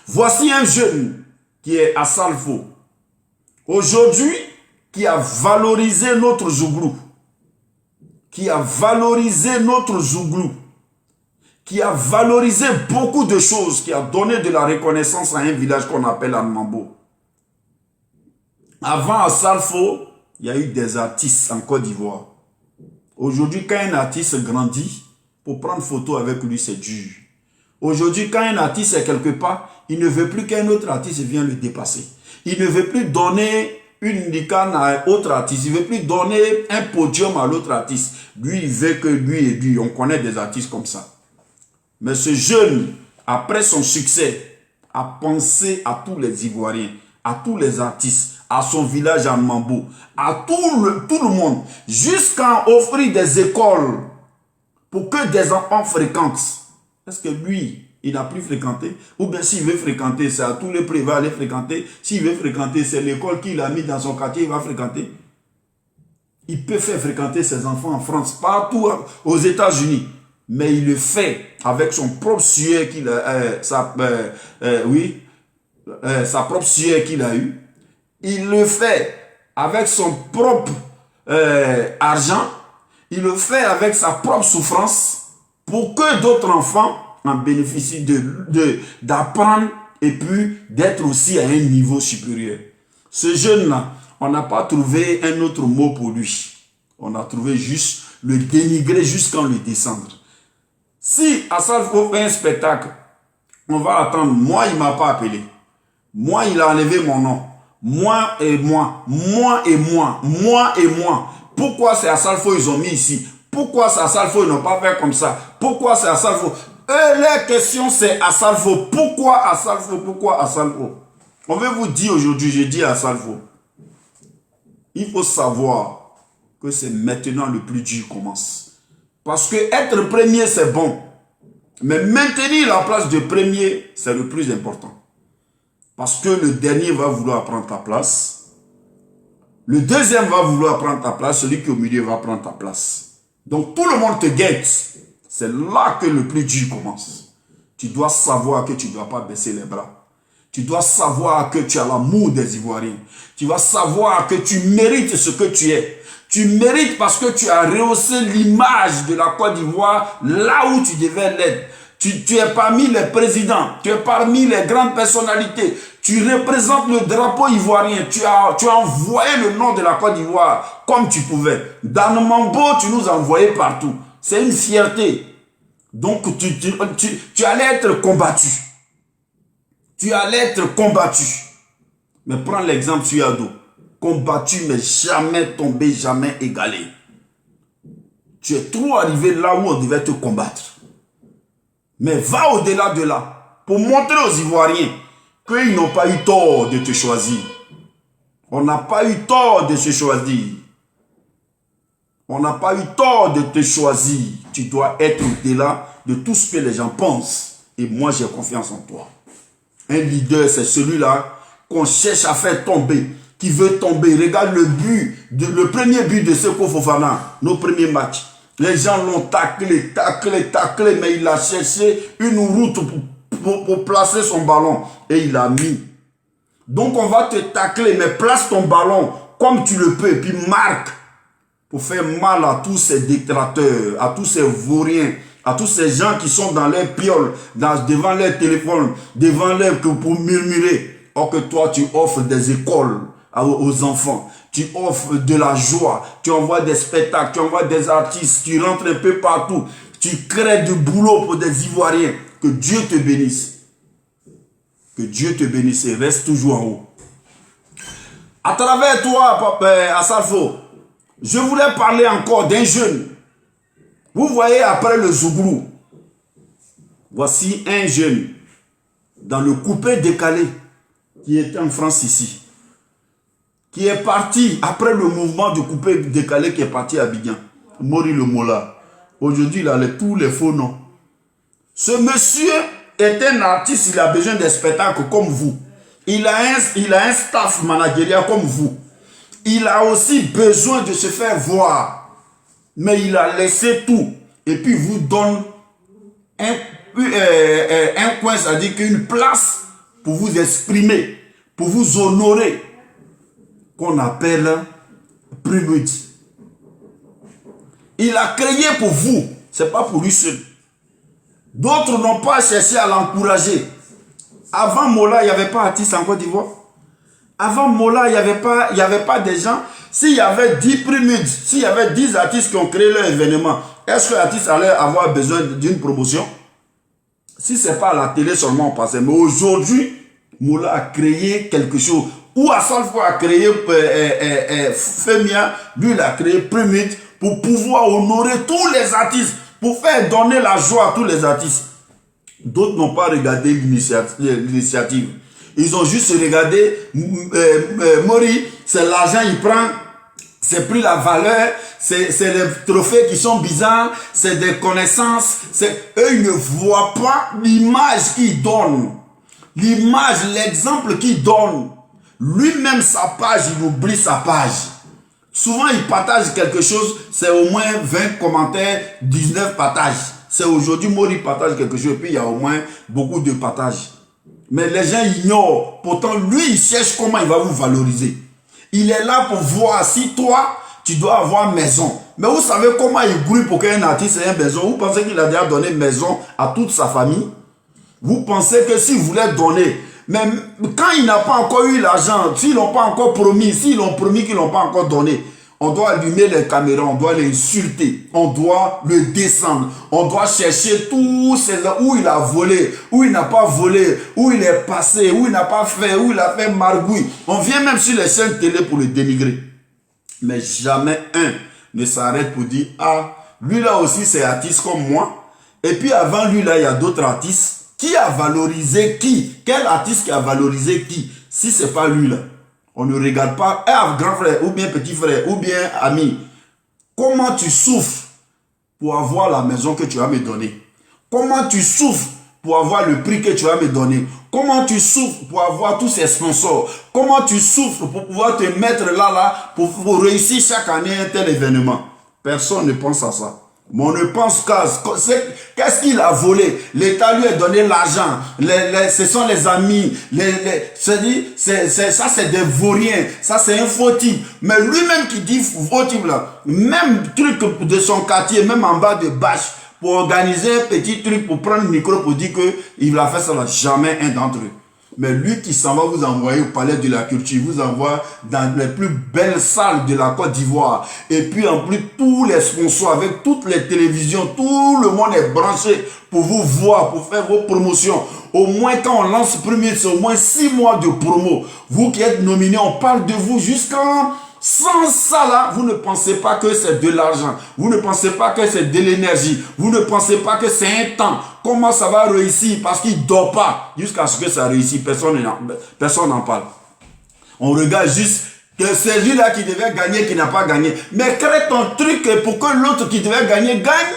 Voici un jeune qui est à Salfo. Aujourd'hui, qui a valorisé notre Zouglou. Qui a valorisé notre Zouglou. Qui a valorisé beaucoup de choses, qui a donné de la reconnaissance à un village qu'on appelle Anmambo. Avant, à Salfo, il y a eu des artistes en Côte d'Ivoire. Aujourd'hui, quand un artiste grandit, pour prendre photo avec lui, c'est dur. Aujourd'hui, quand un artiste est quelque part, il ne veut plus qu'un autre artiste vienne le dépasser. Il ne veut plus donner une licane à un autre artiste. Il ne veut plus donner un podium à l'autre artiste. Lui, il veut que lui et lui. On connaît des artistes comme ça. Mais ce jeune, après son succès, a pensé à tous les Ivoiriens, à tous les artistes, à son village en Mambo, à tout le monde, jusqu'à offrir des écoles pour que des enfants fréquentent. Est-ce que lui, il n'a plus fréquenté? Ou bien s'il veut fréquenter, c'est à tous les prix, il va aller fréquenter. S'il veut fréquenter, c'est l'école qu'il a mis dans son quartier, il va fréquenter. Il peut faire fréquenter ses enfants en France, partout aux États-Unis. Mais il le fait avec son propre sueur qu'il a, sa propre sueur qu'il a eu. Il le fait avec son propre argent. Il le fait avec sa propre souffrance pour que d'autres enfants en bénéficient d'apprendre et puis d'être aussi à un niveau supérieur. Ce jeune-là, on n'a pas trouvé un autre mot pour lui. On a trouvé juste le dénigrer jusqu'à le descendre. Si à Salfo fait un spectacle, on va attendre. Moi, il ne m'a pas appelé. Moi, il a enlevé mon nom. Moi et moi. Moi et moi. Moi et moi. Pourquoi c'est à Salfo ils ont mis ici? Pourquoi c'est à Salfo ils n'ont pas fait comme ça? Pourquoi c'est à Salfo? La question c'est à Salfo. Pourquoi à Salfo? Pourquoi à Salfo? On veut vous dire aujourd'hui, je dis à Salfo. Il faut savoir que c'est maintenant le plus dur commence. Parce que être premier, c'est bon. Mais maintenir la place de premier, c'est le plus important. Parce que le dernier va vouloir prendre ta place. Le deuxième va vouloir prendre ta place. Celui qui est au milieu va prendre ta place. Donc tout le monde te guette. C'est là que le plus dur commence. Tu dois savoir que tu ne dois pas baisser les bras. Tu dois savoir que tu as l'amour des Ivoiriens. Tu vas savoir que tu mérites ce que tu es. Tu mérites parce que tu as rehaussé l'image de la Côte d'Ivoire là où tu devais l'être. Tu es parmi les présidents, tu es parmi les grandes personnalités. Tu représentes le drapeau ivoirien. Tu as envoyé le nom de la Côte d'Ivoire comme tu pouvais. Dans le Mambo, tu nous as envoyé partout. C'est une fierté. Donc tu allais être combattu. Tu allais être combattu. Mais prends l'exemple sur Yado. Combattu mais jamais tombé, jamais égalé. Tu es trop arrivé là où on devait te combattre. Mais va au-delà de là pour montrer aux Ivoiriens qu'ils n'ont pas eu tort de te choisir. On n'a pas eu tort de se choisir. On n'a pas eu tort de te choisir. Tu dois être au-delà de tout ce que les gens pensent. Et moi, j'ai confiance en toi. Un leader, c'est celui-là qu'on cherche à faire tomber, qui veut tomber. Regarde le premier but de Seko Fofana, nos premiers matchs. Les gens l'ont taclé, mais il a cherché une route pour placer son ballon. Et il a mis. Donc on va te tacler, mais place ton ballon comme tu le peux. Et puis marque pour faire mal à tous ces détracteurs, à tous ces vauriens, à tous ces gens qui sont dans leurs pioles, devant leurs téléphones, devant leurs pour murmurer. Or que toi, tu offres des écoles aux enfants. Tu offres de la joie. Tu envoies des spectacles, tu envoies des artistes. Tu rentres un peu partout. Tu crées du boulot pour des Ivoiriens. Que Dieu te bénisse. Que Dieu te bénisse et reste toujours en haut. À travers toi, Papa Salfo, je voulais parler encore d'un jeune. Vous voyez après le Zouglou, voici un jeune dans le coupé décalé qui était en France ici, qui est parti après le mouvement du coupé décalé qui est parti à Abidjan, Mori le Mola. Aujourd'hui, il a tous les faux noms. Ce monsieur est un artiste, il a besoin de spectacles comme vous. Il a un staff managérial comme vous. Il a aussi besoin de se faire voir. Mais il a laissé tout. Et puis vous donne un coin, c'est-à-dire qu'une place pour vous exprimer, pour vous honorer, qu'on appelle Prumut. Il a créé pour vous, ce n'est pas pour lui seul. D'autres n'ont pas cherché à l'encourager. Avant Mola, il n'y avait pas d'artiste en Côte d'Ivoire. Avant Mola, il n'y avait pas des gens. S'il y avait 10 Prumut, s'il y avait 10 artistes qui ont créé leur événement, est-ce que l'artiste allait avoir besoin d'une promotion? Si ce n'est pas à la télé seulement on passait. Mais aujourd'hui, Mola a créé quelque chose. Ou Assalfo a créé Femia, lui il a créé Prumut pour pouvoir honorer tous les artistes, pour faire donner la joie à tous les artistes. D'autres n'ont pas regardé l'initiative. Ils ont juste regardé Mori, c'est l'argent il prend, c'est plus la valeur, c'est les trophées qui sont bizarres, c'est des connaissances. Eux, ils ne voient pas l'image qu'il donne. L'image, l'exemple qu'il donne. Lui-même, sa page, il oublie sa page. Souvent, il partage quelque chose, c'est au moins 20 commentaires, 19 partages. C'est aujourd'hui, Mori partage quelque chose, et puis il y a au moins beaucoup de partages. Mais les gens ignorent. Pourtant, lui, il cherche comment il va vous valoriser. Il est là pour voir si toi, tu dois avoir maison. Mais vous savez comment il grouille pour qu'un artiste ait une maison? Vous pensez qu'il a déjà donné maison à toute sa famille? Vous pensez que s'il voulait donner, mais quand il n'a pas encore eu l'argent, s'ils n'ont pas encore promis, s'ils l'ont promis qu'ils n'ont pas encore donné, on doit allumer les caméras, on doit l'insulter, on doit le descendre, on doit chercher tous ces où il a volé, où il n'a pas volé, où il est passé, où il n'a pas fait, où il a fait margouille. On vient même sur les chaînes télé pour le dénigrer. Mais jamais un ne s'arrête pour dire, ah, lui là aussi c'est artiste comme moi. Et puis avant lui là, il y a d'autres artistes. Qui a valorisé qui? Quel artiste qui a valorisé qui? Si ce n'est pas lui là. On ne regarde pas, grand frère, ou bien petit frère, ou bien ami. Comment tu souffres pour avoir la maison que tu vas me donner? Comment tu souffres pour avoir le prix que tu vas me donner? Comment tu souffres pour avoir tous ces sponsors? Comment tu souffres pour pouvoir te mettre là, pour réussir chaque année un tel événement? Personne ne pense à ça. Mais on ne pense qu'à qu'est-ce qu'il a volé. L'État lui a donné l'argent. Ce sont les amis. Ça c'est des vauriens. Ça c'est un faux type. Mais lui-même qui dit faux type là, même truc de son quartier, même en bas de bâche, pour organiser un petit truc, pour prendre le micro, pour dire qu'il a fait ça là, jamais un d'entre eux. Mais lui qui s'en va vous envoyer au palais de la culture, vous envoie dans les plus belles salles de la Côte d'Ivoire. Et puis en plus, tous les sponsors, avec toutes les télévisions, tout le monde est branché pour vous voir, pour faire vos promotions. Au moins quand on lance premier, c'est au moins 6 mois de promo. Vous qui êtes nominé, on parle de vous jusqu'en... Sans ça là, vous ne pensez pas que c'est de l'argent. Vous ne pensez pas que c'est de l'énergie. Vous ne pensez pas que c'est un temps. Comment ça va réussir? Parce qu'il ne dort pas. Jusqu'à ce que ça réussisse, personne n'en parle. On regarde juste que c'est lui-là qui devait gagner, qui n'a pas gagné. Mais crée ton truc pour que l'autre qui devait gagner, gagne.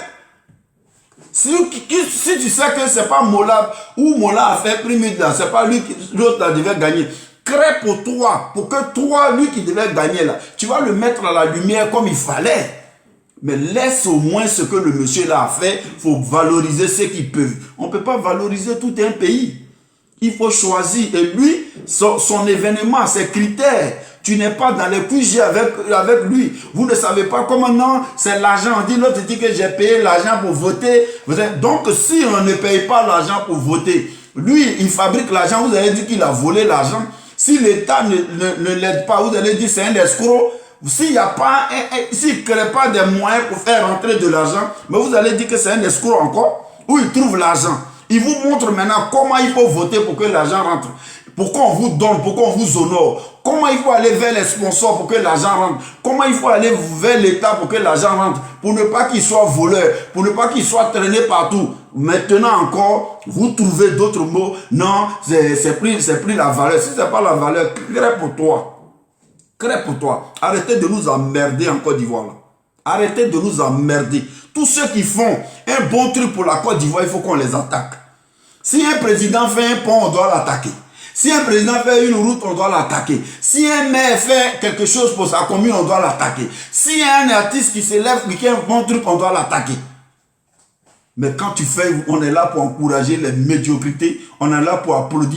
Si tu sais que ce n'est pas Mola, ou Mola a fait Prumut là, ce n'est pas lui, l'autre là devait gagner. Crée pour toi, pour que toi, lui qui devait gagner là, tu vas le mettre à la lumière comme il fallait. Mais laisse au moins ce que le monsieur là a fait. Il faut valoriser ce qu'ils peuvent. On ne peut pas valoriser tout un pays. Il faut choisir. Et lui, son événement, ses critères, tu n'es pas dans les QG avec lui. Vous ne savez pas comment non, c'est l'argent. On dit, l'autre dit que j'ai payé l'argent pour voter. Donc si on ne paye pas l'argent pour voter, lui, il fabrique l'argent, vous allez dire qu'il a volé l'argent. Si l'État ne l'aide pas, vous allez dire c'est un escroc. S'il n'y a pas, s'il ne crée pas des moyens pour faire rentrer de l'argent, mais vous allez dire que c'est un escroc encore, où il trouve l'argent. Il vous montre maintenant comment il faut voter pour que l'argent rentre. Pourquoi on vous donne, pourquoi on vous honore. Comment il faut aller vers les sponsors pour que l'argent rentre. Comment il faut aller vers l'État pour que l'argent rentre. Pour ne pas qu'il soit voleur, pour ne pas qu'il soit traîné partout. Maintenant encore, vous trouvez d'autres mots. Non, c'est plus la valeur. Si ce n'est pas la valeur, crée pour toi. Crée pour toi. Arrêtez de nous emmerder en Côte d'Ivoire. Arrêtez de nous emmerder. Tous ceux qui font un bon truc pour la Côte d'Ivoire, il faut qu'on les attaque. Si un président fait un pont, on doit l'attaquer. Si un président fait une route, on doit l'attaquer. Si un maire fait quelque chose pour sa commune, on doit l'attaquer. Si un artiste qui s'élève, qui fait un bon truc, on doit l'attaquer. Mais quand tu fais, on est là pour encourager les médiocrités, on est là pour applaudir.